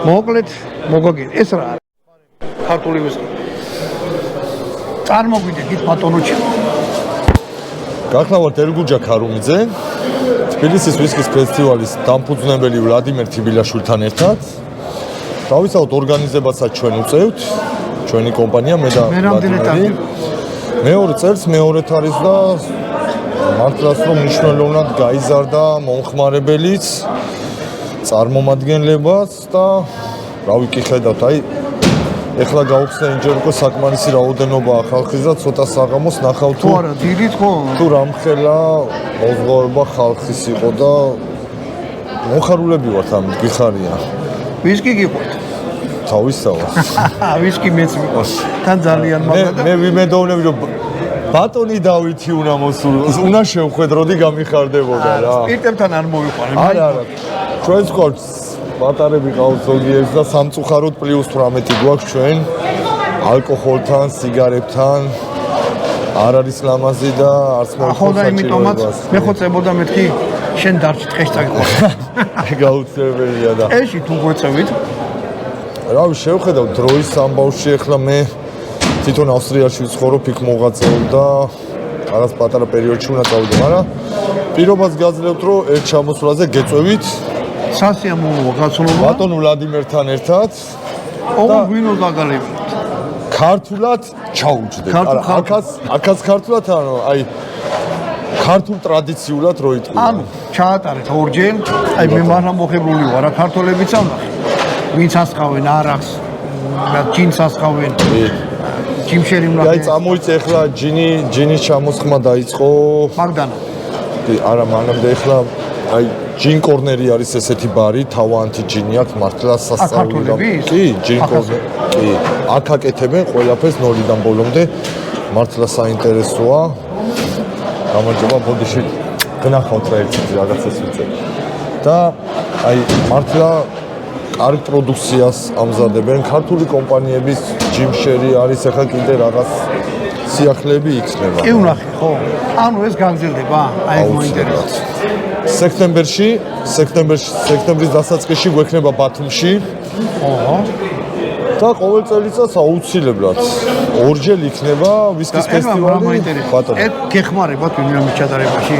მოკლედ მოგოგენ ეს რა არის ქართული ვისკი წარმოგვიდგეთ ბატონოჩი გახლავართ ერგუჯა ქარუმიძე თბილისის ვისკის ფესტივალის დამფუძნებელი ვლადიმერ თიბილაშვილთან ერთად თავისთავად ორგანიზებასაც ჩვენ უწევთ ჩვენი კომპანია მე და ვლადიმერი მეორე წელს მეორედ არის და მართლაც რომ მნიშვნელოვნად გაიზარდა მომხმარებელიც წარმომადგენლებას და რა ვიკითხებთ აი ეხლა გავხსნა ინჯერკო საკმარისი რაოდენობაა ხალხის და ცოტა საღამოს ნახავ თუ არა დილით ხო თუ რამხელა მოზღაურება ხალხის იყო და მოხარულები ვართ ამ გიხარია ვისკი გიყვართ თავისთავად ვისკი მეც მიყვარს თან ძალიან მაგარი მე ვიმედოვნები რომ ბატონი დავითი უნდა მოსულოს უნდა შევხვედროდი გამიხარდებოდა რა სპირტებთან არ მოვიყვანე არა ჩვენს ყურს ბატარები ყავს ზოგიერთს და სამწუხაროდ +18 გვაქვს ჩვენ ალკოჰოლთან, სიგარებთან არ არის ლამაზი და არც მოხდა იმიტომაც მე ხო წებოდა მეთქი შენ დარჩი დღეს წაგიყვარ გაუწევია და ეში თუ გვეწევით რავი შევხედავ დროის ამბავში ახლა მე თვითონ ავსტრიაში ვცხოვრობ იქ მოღვაწეობ და რაღაც პატარა პერიოდში უნდა წავიდე მაგრამ პირობას გაძლევთ რომ ერთ ჩამოსვლაზე გეწევით სასიამოვნოა გაცნობა ბატონ ვლადიმერთან ერთად და ვინო დაგალებთ ქართულად ჩაუჯდეთ აქაც ქართულად ანუ აი ქართულ ტრადიციულად რო იტყვი ანუ ჩაატარეთ ორჯერ აი მე მაგრამ მოხებული ვარ რა ქართველებიც ამახი ვინც ასხავენ არახს და ჯინს ასხავენ ჯიმშერი უნდა აი წამოიწე ახლა ჯინის ჩამოსხმა დაიწყო მაგდანა არა მანამდე ახლა აი ჯინ კორნერი არის ესეთი ბარი თავიანთი ჯინი აქვს მართლა სასწაული კი ჯინ კორნერი კი აქ აკეთებენ ყველაფერს ნოლიდან ბოლომდე მართლა საინტერესოა გამარჯობა ბოდიში გნახავთ რა ერთი რაღაცას ვიცი და აი მართლა კარგ პროდუქციას ამზადებენ ქართული კომპანიების ჯიმშერი არის ახლა კიდე რაღაც სიახლეები იქნება კი ვნახე ხო ანუ ეს გაგრძელდება აი ეს მოინტერესებს სექტემბრის დასაწყისში გვექნება ბათუმში ოჰო და ყოველ წელიწადს აუცილებლად ორჯერ იქნება ვისკის ფესტივალი ბატონო ეს გეხმარებათ ვინმე ჩატარებაში